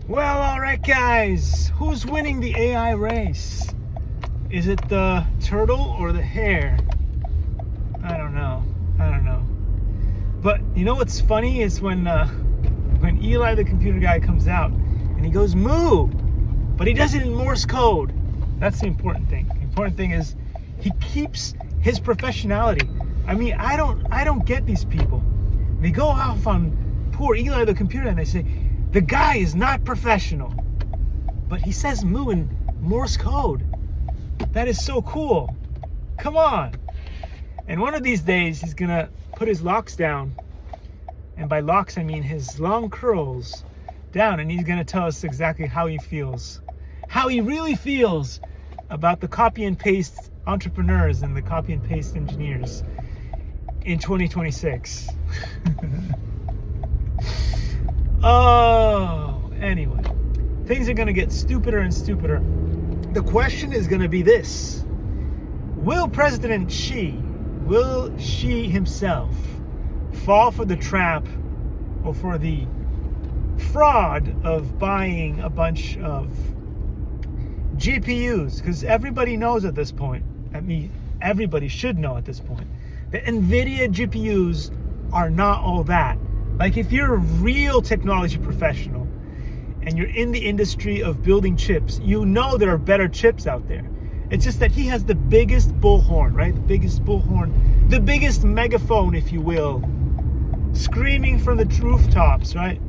Well, all right, guys. Who's winning the AI race? Is it the turtle or the hare? I don't know. But you know what's funny is when Eli the computer guy comes out and he goes moo, but he does it in Morse code. That's the important thing. The important thing is he keeps his professionality. I mean, I don't get these people. They go off on poor Eli the computer and they say the guy is not professional, but he says moo in Morse code. That is so cool. Come on. And one of these days he's gonna put his locks down, and by locks I mean his long curls down, and he's gonna tell us exactly how he really feels about the copy and paste entrepreneurs and the copy and paste engineers in 2026. Oh, anyway, things are gonna get stupider and stupider. The question is gonna be this: will President Xi himself fall for the trap or for the fraud of buying a bunch of GPUs? Because everybody knows at this point, everybody should know at this point, that NVIDIA GPUs are not all that. Like, if you're a real technology professional and you're in the industry of building chips, you know there are better chips out there. It's just that he has the biggest bullhorn, right? The biggest bullhorn, the biggest megaphone, if you will, screaming from the rooftops, right?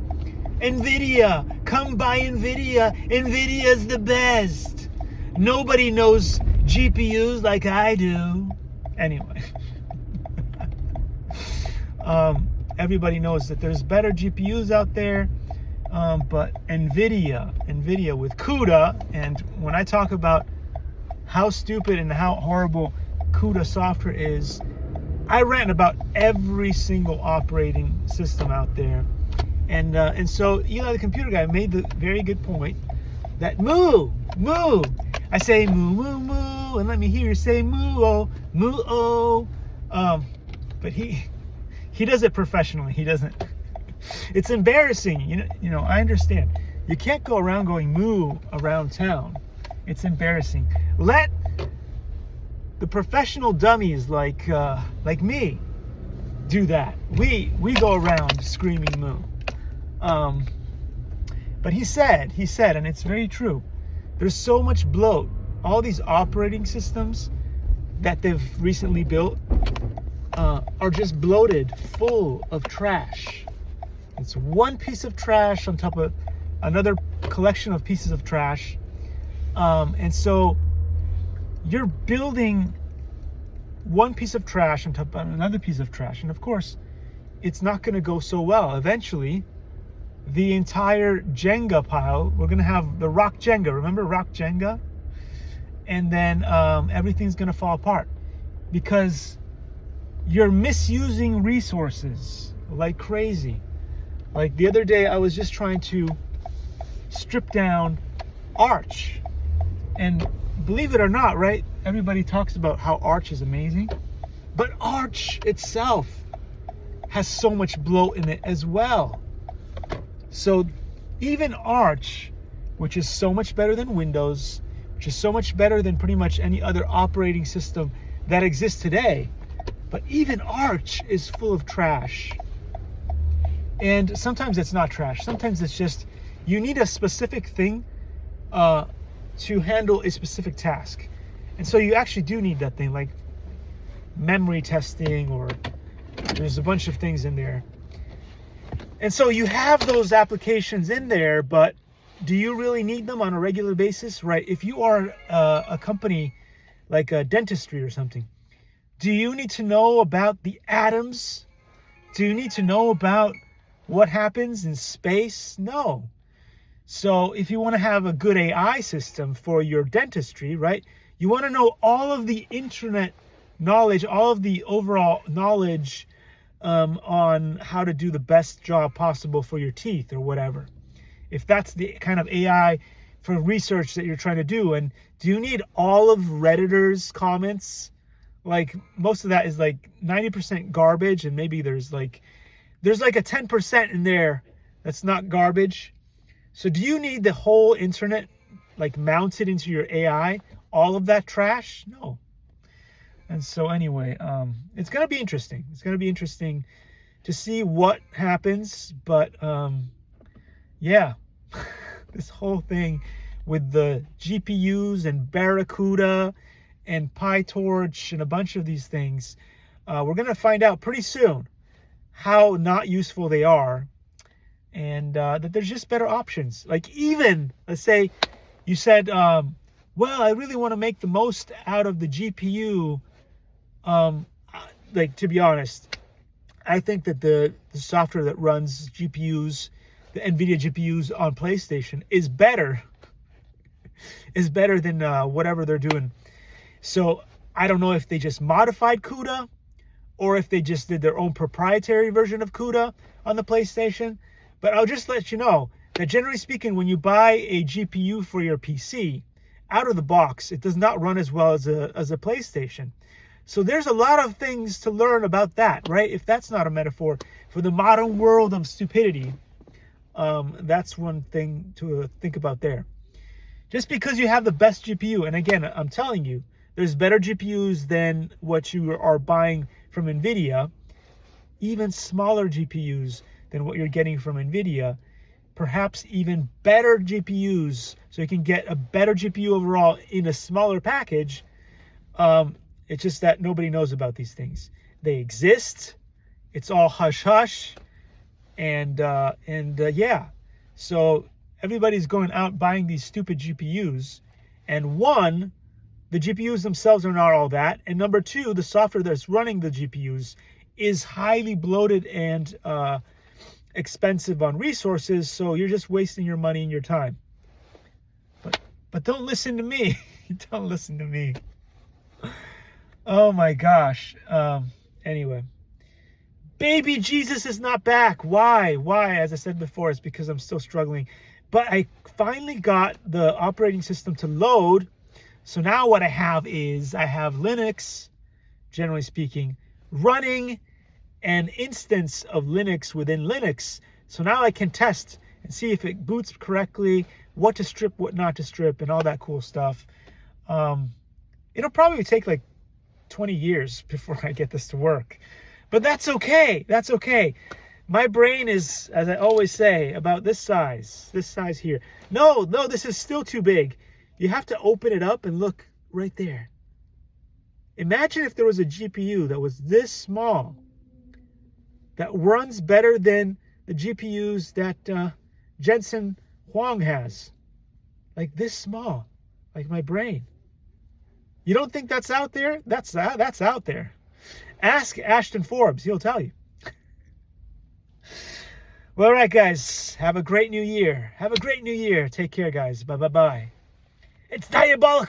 NVIDIA, come buy NVIDIA. NVIDIA's the best. Nobody knows GPUs like I do. Anyway. Everybody knows that there's better GPUs out there, but NVIDIA with CUDA, and when I talk about how stupid and how horrible CUDA software is, I rant about every single operating system out there, and so Eli the computer guy made the very good point that moo, I say moo, and let me hear you say moo, but he does it professionally. He doesn't. It's embarrassing. You know. I understand. You can't go around going moo around town. It's embarrassing. Let the professional dummies like me do that. We go around screaming moo. But he said, and it's very true. There's so much bloat. All these operating systems that they've recently built are just bloated, full of trash. It's one piece of trash on top of another collection of pieces of trash. And so you're building one piece of trash on top of another piece of trash. And of course, it's not going to go so well. Eventually, the entire Jenga pile, we're going to have the rock Jenga. Remember rock Jenga? And then everything's going to fall apart because you're misusing resources like crazy. Like the other day, I was just trying to strip down Arch. And believe it or not, right? Everybody talks about how Arch is amazing. But Arch itself has so much bloat in it as well. So even Arch, which is so much better than Windows, which is so much better than pretty much any other operating system that exists today, but even Arch is full of trash. And sometimes it's not trash. Sometimes it's just you need a specific thing to handle a specific task. And so you actually do need that thing, like memory testing, or there's a bunch of things in there. And so you have those applications in there, but do you really need them on a regular basis? Right? If you are a company like a dentistry or something, do you need to know about the atoms? Do you need to know about what happens in space? No. So if you want to have a good AI system for your dentistry, right, you want to know all of the internet knowledge, all of the overall knowledge on how to do the best job possible for your teeth or whatever. If that's the kind of AI for research that you're trying to do. And do you need all of Redditors' comments? Like, most of that is like 90% garbage, and maybe there's like a 10% in there that's not garbage. So do you need the whole internet like mounted into your AI? All of that trash? No. And so anyway, it's going to be interesting. It's going to be interesting to see what happens. But yeah, this whole thing with the GPUs and Barracuda and PyTorch and a bunch of these things, we're going to find out pretty soon how not useful they are, and that there's just better options. Like, even, let's say you said, well, I really want to make the most out of the GPU. Like, to be honest, I think that the software that runs GPUs, the NVIDIA GPUs on PlayStation, is better than whatever they're doing. So I don't know if they just modified CUDA or if they just did their own proprietary version of CUDA on the PlayStation. But I'll just let you know that generally speaking, when you buy a GPU for your PC, out of the box, it does not run as well as a PlayStation. So there's a lot of things to learn about that, right? If that's not a metaphor for the modern world of stupidity, that's one thing to think about there. Just because you have the best GPU, and again, I'm telling you, there's better GPUs than what you are buying from NVIDIA, even smaller GPUs than what you're getting from NVIDIA, perhaps even better GPUs, so you can get a better GPU overall in a smaller package. It's just that nobody knows about these things. They exist. It's all hush-hush. And yeah. So everybody's going out buying these stupid GPUs. And one, the GPUs themselves are not all that. And number two, the software that's running the GPUs is highly bloated and expensive on resources. So you're just wasting your money and your time. But don't listen to me. Don't listen to me. Oh my gosh. Anyway, baby Jesus is not back. Why? As I said before, it's because I'm still struggling. But I finally got the operating system to load. So now what I have is I have Linux, generally speaking, running an instance of Linux within Linux. So now I can test and see if it boots correctly, what to strip, what not to strip, and all that cool stuff. It'll probably take like 20 years before I get this to work. But that's okay. That's okay. My brain is, as I always say, about this size here. No, this is still too big. You have to open it up and look right there. Imagine if there was a GPU that was this small, that runs better than the GPUs that Jensen Huang has. Like this small, like my brain. You don't think that's out there? That's out there. Ask Ashton Forbes. He'll tell you. Well, all right, guys. Have a great new year. Take care, guys. Bye. It's diabolical.